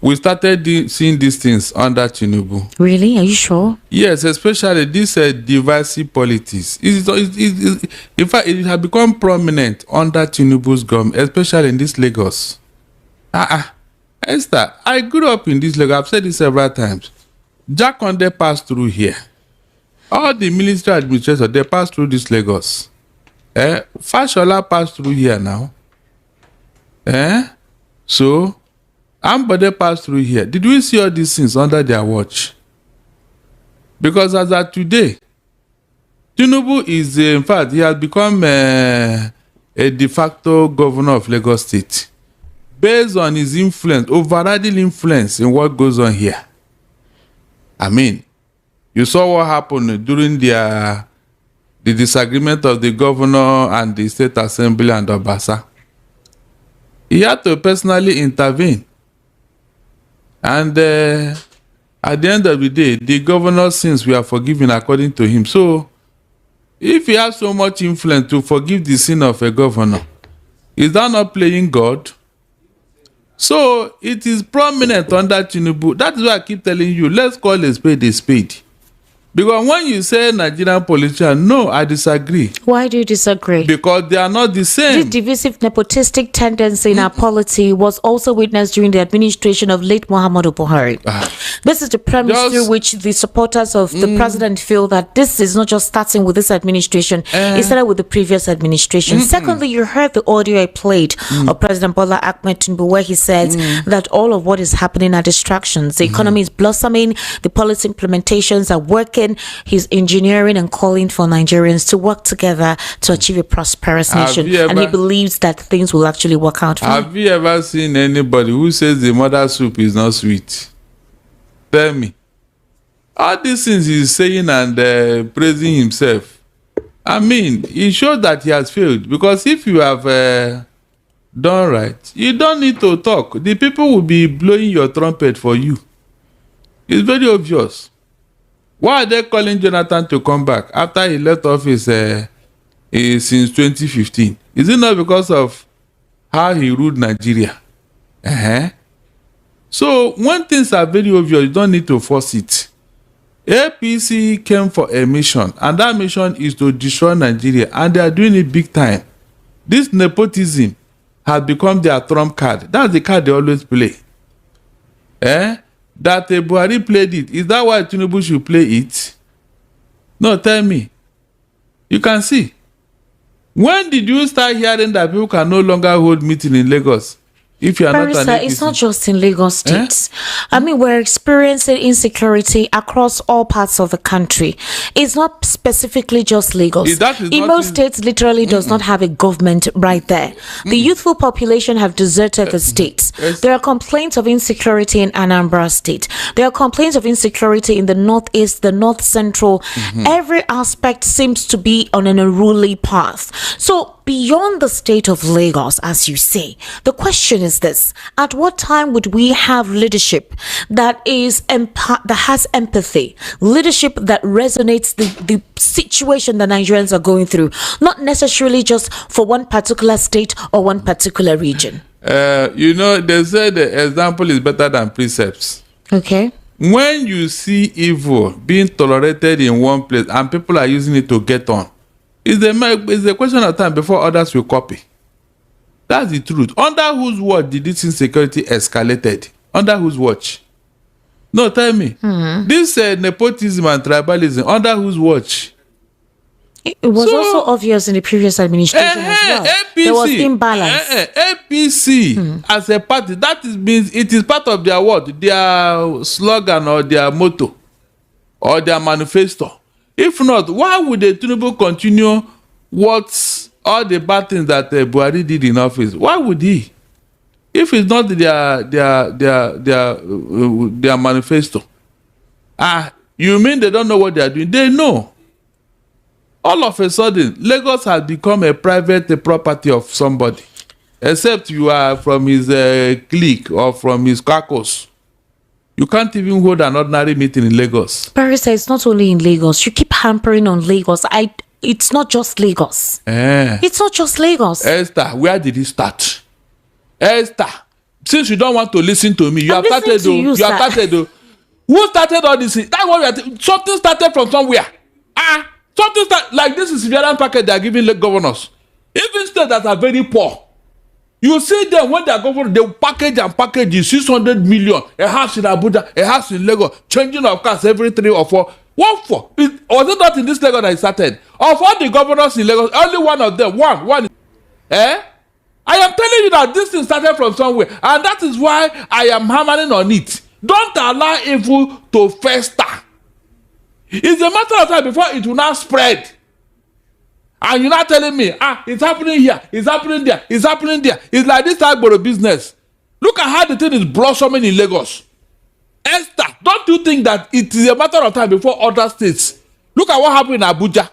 we started seeing these things under Tinubu. Really? Are you sure? Yes, especially this divisive politics. In fact, it has become prominent under Tinubu's government, especially in this Lagos. Esther, I grew up in this Lagos. I've said this several times. Jakonde passed through here. All the military administrators, they passed through this Lagos. Fashola passed through here now. So, Ambode passed through here. Did we see all these things under their watch? Because as of today, Tinubu is, in fact, he has become a de facto governor of Lagos State based on his influence, overriding influence in what goes on here. I mean, you saw what happened during the disagreement of the governor and the state assembly and Obasa. He had to personally intervene. And at the end of the day, the governor's sins were forgiven according to him. So, if he has so much influence to forgive the sin of a governor, is that not playing God? So, it is prominent under Tinubu. That is why I keep telling you, let's call a spade a spade. Because when you say Nigerian politician, no, I disagree. Why do you disagree? Because they are not the same. This divisive nepotistic tendency in our polity was also witnessed during the administration of late Muhammadu Buhari. This is the premise through which the supporters of the president feel that this is not just starting with this administration, it started with the previous administration. Secondly, you heard the audio I played of President Bola Ahmed Tinubu where he said that all of what is happening are distractions. The economy is blossoming, the policy implementations are working. He's engineering and calling for Nigerians to work together to achieve a prosperous nation. And he believes that things will actually work out for him. Have you ever seen anybody who says the mother soup is not sweet? Tell me. All these things he's saying and praising himself, I mean, it shows that he has failed. Because if you have done right, you don't need to talk. The people will be blowing your trumpet for you. It's very obvious. Why are they calling Jonathan to come back after he left office since 2015? Is it not because of how he ruled Nigeria? So when things are very obvious, you don't need to force it. APC came for a mission, and that mission is to destroy Nigeria, and they are doing it big time. This nepotism has become their trump card. That's the card they always play. That Buhari played it. Is that why Tinubu should play it? No, tell me. You can see. When did you start hearing that people can no longer hold meeting in Lagos? If you are not an it's not just in Lagos State. I mean, we're experiencing insecurity across all parts of the country. It's not specifically just Lagos. In most states, literally does not have a government right there. The youthful population have deserted the states. There are complaints of insecurity in Anambra State. There are complaints of insecurity in the northeast, the north central. Every aspect seems to be on an unruly path. So, beyond the state of Lagos, as you say, the question is this: at what time would we have leadership that has empathy, leadership that resonates the situation that Nigerians are going through, not necessarily just for one particular state or one particular region? They say the example is better than precepts. Okay. When you see evil being tolerated in one place and people are using it to get on, it's a question of time before others will copy. That's the truth. Under whose watch did this insecurity escalated? Under whose watch? No, tell me. This nepotism and tribalism, under whose watch? It was also obvious in the previous administration as well. APC, there was imbalance. APC as a party, that means it is part of their what? Their slogan or their motto or their manifesto. If not, why would the Tinubu continue all the bad things that Buhari did in office? Why would he? If it's not their manifesto. You mean they don't know what they are doing? They know. All of a sudden, Lagos has become a private property of somebody. Except you are from his clique or from his caucus. You can't even hold an ordinary meeting in Lagos. Barrister, it's not only in Lagos. You keep hampering on Lagos. It's not just Lagos. It's not just Lagos. Esther, where did it start? Esther, since you don't want to listen to me, you I'm have started listening to you, you have sir. started who started all this? That's what we are something started from somewhere. Something like this is Sierra package they are giving governors. Even states that are very poor. You see them when they are governors, they package 600 million, a house in Abuja, a house in Lagos, changing of cars every 3 or 4. What for? Was it not in this Lagos that it started? Of all the governors in Lagos, only one of them, one. I am telling you that this thing started from somewhere, and that is why I am hammering on it. Don't allow evil to fester. It's a matter of time before it will now spread. And you're not telling me, it's happening here, it's happening there, it's happening there. It's like this Agboro business. Look at how the thing is blossoming in Lagos. Esther, don't you think that it is a matter of time before other states? Look at what happened in Abuja.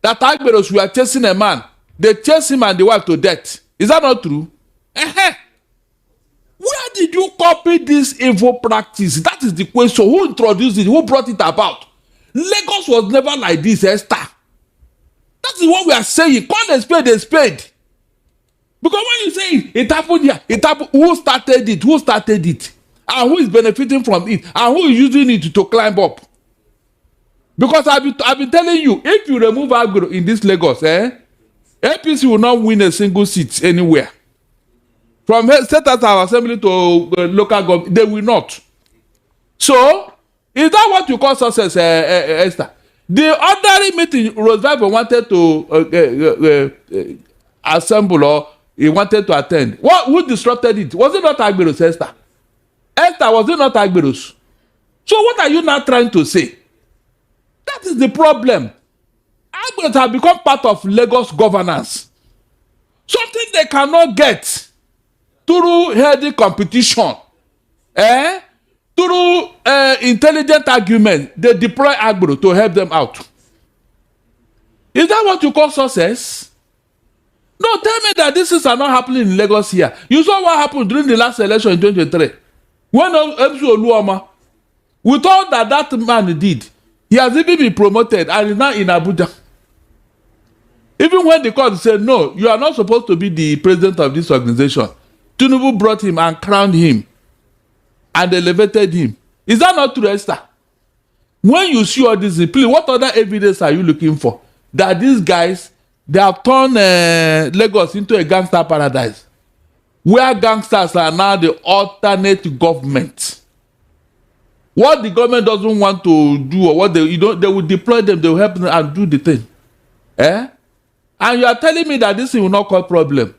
That Agberos were chasing a man. They chased him and the wife to death. Is that not true? Where did you copy this evil practice? That is the question. Who introduced it? Who brought it about? Lagos was never like this, Esther. That is what we are saying. Call a spade a spade. Because when you say it happened here, it happened. Who started it? Who started it? And who is benefiting from it? And who is using it to climb up? Because I've been telling you, if you remove Agbero in this Lagos, APC will not win a single seat anywhere. From state assembly to local government, they will not. So, is that what you call success, Esther? The ordinary meeting Roosevelt wanted to assemble or he wanted to attend. Who disrupted it? Was it not Agberos, Esther? Esther, was it not Agberos? So what are you now trying to say? That is the problem. Agberos have become part of Lagos governance. Something they cannot get through healthy competition. Through intelligent argument, they deploy Agbero to help them out. Is that what you call success? No, tell me that these things are not happening in Lagos here. You saw what happened during the last election in 2023. When MC Oluoma, with all that man did, he has even been promoted and is now in Abuja. Even when the court said, no, you are not supposed to be the president of this organization, Tinubu brought him and crowned him and elevated him. Is that not true, Esther? When you see all this, please, what other evidence are you looking for? That these guys, they have turned Lagos into a gangster paradise, where gangsters are now the alternate government. What the government doesn't want to do, or what they will deploy them, they will help them and do the thing. And you are telling me that this thing will not cause problem.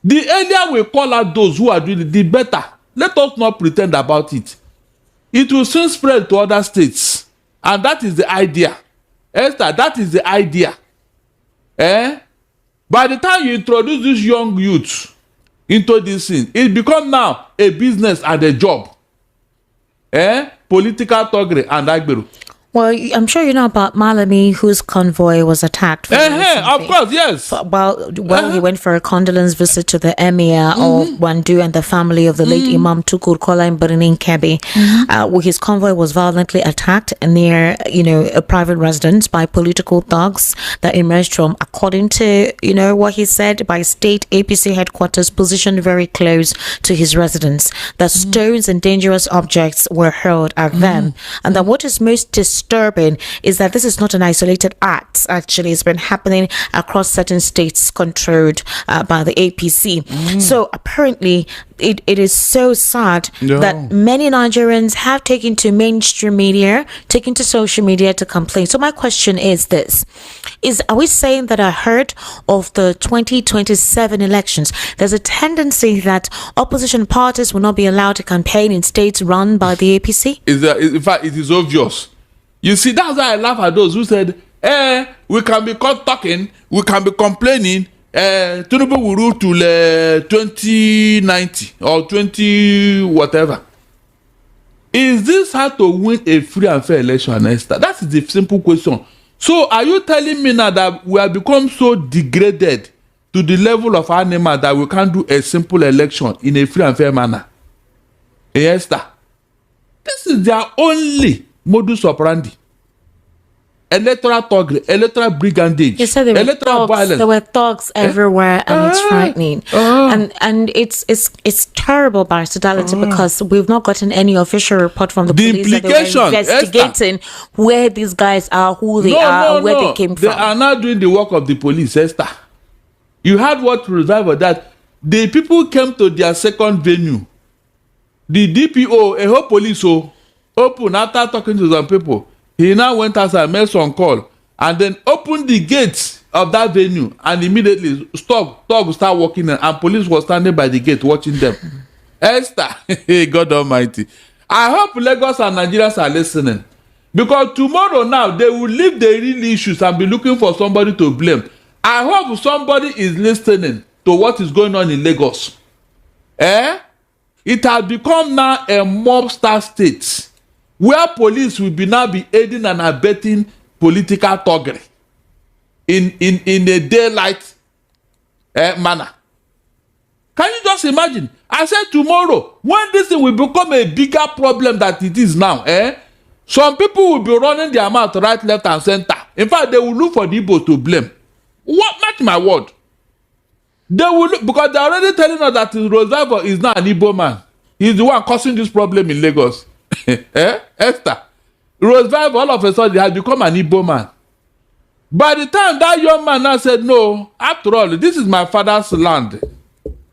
The earlier we call out those who are doing it, the better. Let us not pretend about it. It will soon spread to other states. And that is the idea. Esther, that is the idea. By the time you introduce these young youths into this thing, it becomes now a business and a job. Political thuggery and Agbero. Well, I'm sure you know about Malami, whose convoy was attacked. Of course, yes. He went for a condolence visit to the emir of Wandu and the family of the late Imam Tukur Kola in Birnin Kebbi. His convoy was violently attacked near, a private residence by political thugs that emerged from, according to, what he said, by state APC headquarters positioned very close to his residence. That stones and dangerous objects were hurled at them. And that what is most disturbing is that this is not an isolated act. Actually, it's been happening across certain states controlled by the APC. So apparently it is so sad that many Nigerians have taken to mainstream media, taken to social media to complain. So my question is this: are we saying that ahead of the 2027 elections, there's a tendency that opposition parties will not be allowed to campaign in states run by the APC? In fact, it is obvious. You see, that's why I laugh at those who said, we can be caught talking, we can be complaining, Tinubu will rule till 2090 or 20 whatever. Is this how to win a free and fair election, Esther? That is the simple question. So are you telling me now that we have become so degraded to the level of animal that we can't do a simple election in a free and fair manner? Esther, this is their only modus operandi. Electoral thuggery, electoral brigandage, electoral violence. There were thugs everywhere, and it's frightening. And it's terrible, Barrister Darlington, because we've not gotten any official report from the police that they were investigating where these guys are, who they are, where they came from. They are not doing the work of the police, Esther. You heard what revival that the people came to their second venue. The DPO, a whole police, open after talking to some people. He now went outside, made some call, and then opened the gates of that venue, and immediately dogs start walking in, and police was standing by the gate watching them. Esther, God Almighty. I hope Lagos and Nigerians are listening, because tomorrow now they will leave the real issues and be looking for somebody to blame. I hope somebody is listening to what is going on in Lagos. It has become now a mobster state where police will now be aiding and abetting political thuggery in a daylight manner. Can you just imagine? I said tomorrow, when this thing will become a bigger problem than it is now, some people will be running their mouth right, left, and center. In fact, they will look for the Igbo to blame. What? Mark my word. They will look, because they're already telling us that Roosevelt is not an Igbo man. He's the one causing this problem in Lagos. Esther. Roosevelt all of a sudden has become an Igbo man. By the time that young man now said, no, after all, this is my father's land.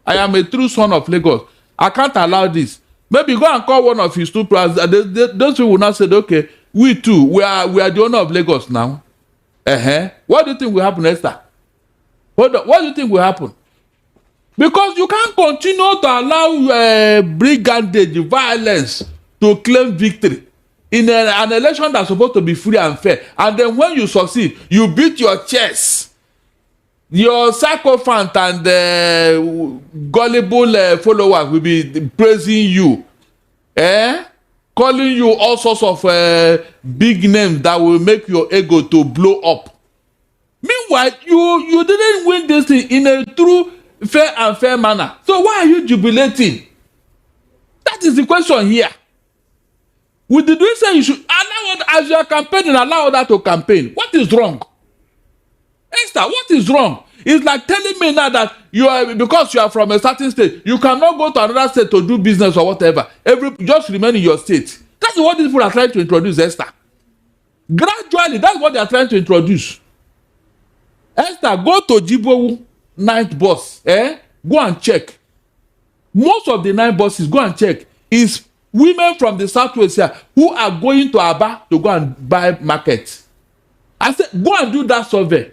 I am a true son of Lagos. I can't allow this. Maybe go and call one of his two brothers. Those people will not say, okay, we too, we are the owner of Lagos now. What do you think will happen, Esther? Hold on. What do you think will happen? Because you can't continue to allow brigandage, violence to claim victory in an election that's supposed to be free and fair. And then when you succeed, you beat your chest. Your sycophant and gullible followers will be praising you. Calling you all sorts of big names that will make your ego to blow up. Meanwhile, you didn't win this thing in a true, fair and fair manner. So why are you jubilating? That is the question here. Did we say you should allow, as you are campaigning, allow that to campaign? What is wrong? Esther, what is wrong? It's like telling me now that because you are from a certain state, you cannot go to another state to do business or whatever. Just remain in your state. That's what these people are trying to introduce, Esther. Gradually, that's what they are trying to introduce. Esther, go to Jibowu night bus. Go and check. Most of the night buses, go and check, is women from the southwest here who are going to Aba to go and buy market. I said, go and do that survey.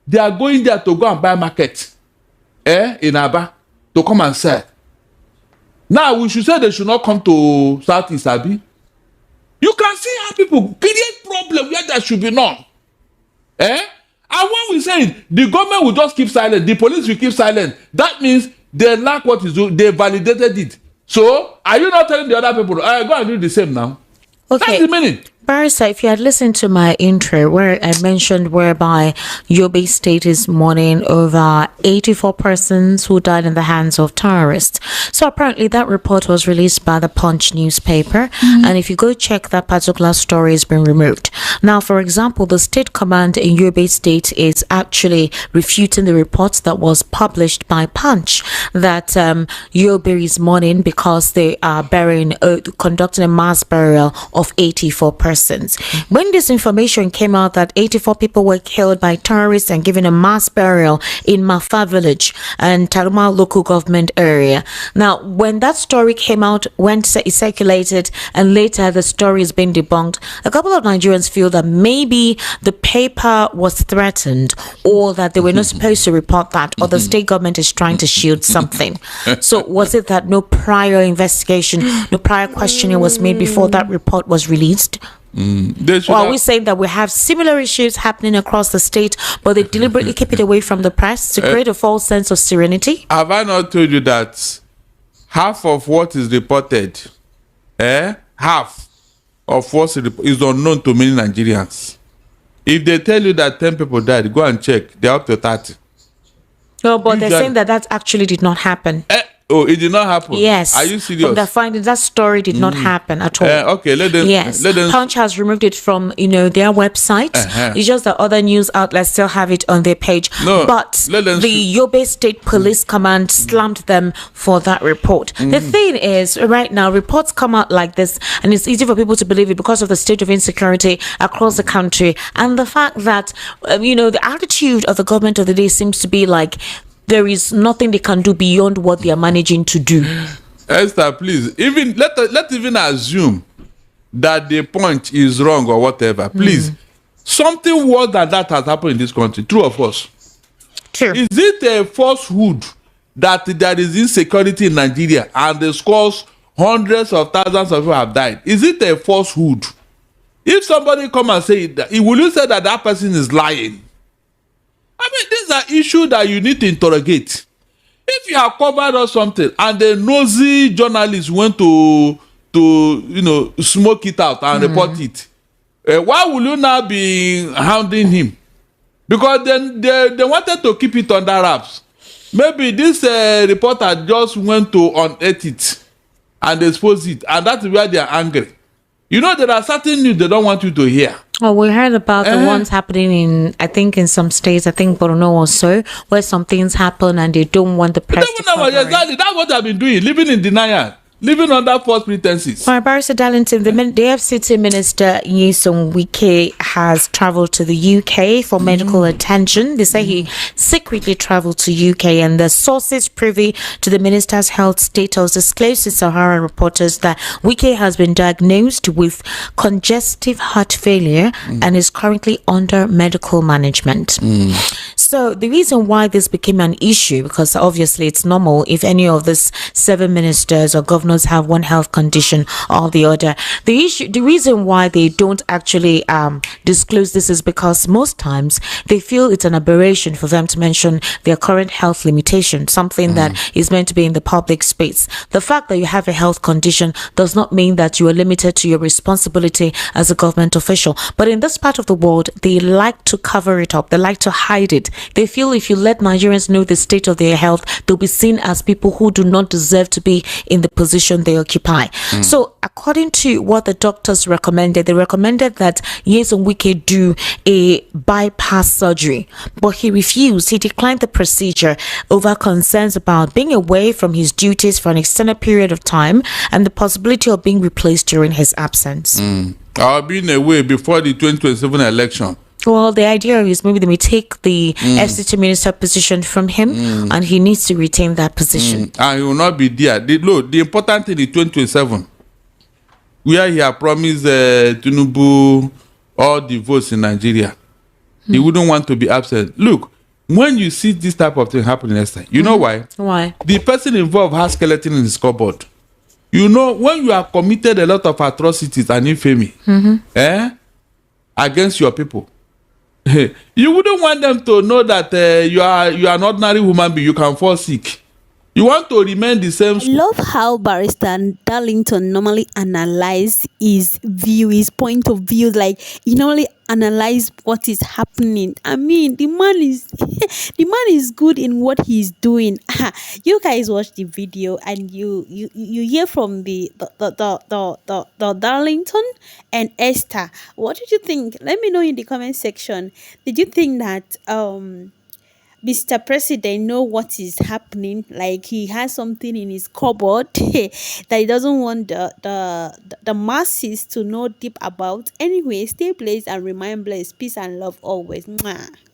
They are going there to go and buy market in Aba to come and sell. Now, we should say they should not come to Southeast Abi. You can see how people create problem where there should be none. And when we say it, the government will just keep silent. The police will keep silent. That means they lack what is doing. They validated it. So, are you not telling the other people, go and do the same now? Okay. That's the meaning. Barrister, if you had listened to my intro where I mentioned whereby Yobe State is mourning over 84 persons who died in the hands of terrorists. So apparently that report was released by the Punch newspaper. And if you go check, that particular story has been removed. Now, for example, the state command in Yobe State is actually refuting the report that was published by Punch that Yobe is mourning because they are conducting a mass burial of 84 persons. When this information came out that 84 people were killed by terrorists and given a mass burial in Mafa village and Taruma local government area. Now, when that story came out, it circulated, and later the story has been debunked, a couple of Nigerians feel that maybe the paper was threatened, or that they were not supposed to report that, or the state government is trying to shield something. So was it that no prior investigation, no prior questioning was made before that report was released? Or are we saying that we have similar issues happening across the state, but they deliberately keep it away from the press to create a false sense of serenity? Have I not told you that half of what is reported, half of what is unknown to many Nigerians? If they tell you that 10 people died, go and check. They're up to 30. No, but they're saying that actually did not happen. Oh, it did not happen. Yes. Are you serious? From the findings, that story did not happen at all. Okay, let them. Yes. Punch has removed it from their website. It's just that other news outlets still have it on their page. No, but the Yobe State Police Command slammed them for that report. The thing is, right now, reports come out like this, and it's easy for people to believe it because of the state of insecurity across the country, and the fact that the attitude of the government of the day seems to be like there is nothing they can do beyond what they are managing to do. Esther, please, even let's even assume that the point is wrong or whatever. Please, something worse than that has happened in this country. True or false? True. Is it a falsehood that there is insecurity in Nigeria and the scores hundreds of thousands of people have died? Is it a falsehood? If somebody come and say that, will you say that that person is lying? I mean, these are issues that you need to interrogate. If you have covered up something and the nosy journalist went to smoke it out and report it, why will you now be hounding him? Because then they wanted to keep it under wraps. Maybe this reporter just went to unearth it and expose it, and that's where they are angry. There are certain news they don't want you to hear. Oh, we heard about the ones happening in some states, I think Borno or so, where some things happen and they don't want the press to cover it. Exactly, that's what I've been doing, living in denial, living under false pretenses. For Barrister Darlington, the FCT Minister Nyesom Wike has travelled to the UK for medical attention. They say he secretly travelled to UK, and the sources privy to the minister's health status disclosed to Sahara reporters that Wike has been diagnosed with congestive heart failure and is currently under medical management. So the reason why this became an issue, because obviously it's normal if any of these 7 ministers or governors have one health condition or the other. The reason why they don't actually disclose this is because most times they feel it's an aberration for them to mention their current health limitation, something that is meant to be in the public space. The fact that you have a health condition does not mean that you are limited to your responsibility as a government official. But in this part of the world, they like to cover it up. They like to hide it. They feel if you let Nigerians know the state of their health, they'll be seen as people who do not deserve to be in the position they occupy. So according to what the doctors recommended, they recommended that Nyesom Wike do a bypass surgery, but he refused. He declined the procedure over concerns about being away from his duties for an extended period of time and the possibility of being replaced during his absence. Or being away before the 2027 election. Well, the idea is maybe they may take the FCT minister position from him, and he needs to retain that position. And he will not be there. The important thing is 2027, where he has promised Tinubu all the votes in Nigeria. He wouldn't want to be absent. Look, when you see this type of thing happening next time, you know why? Why? The person involved has skeleton in his cupboard. When you have committed a lot of atrocities and infamy against your people, you wouldn't want them to know that you are an ordinary human being. You can fall sick. You want to remain the same. I love how Barrister Darlington normally analyze his point of view. Like, he normally analyze what is happening. I mean, the man is good in what he's doing. You guys watch the video and you hear from the Darlington and Esther. What did you think? Let me know in the comment section. Did you think that Mr. President know what is happening? Like, he has something in his cupboard that he doesn't want the masses to know deep about. Anyway, stay blessed and remain blessed. Peace and love always. Mwah.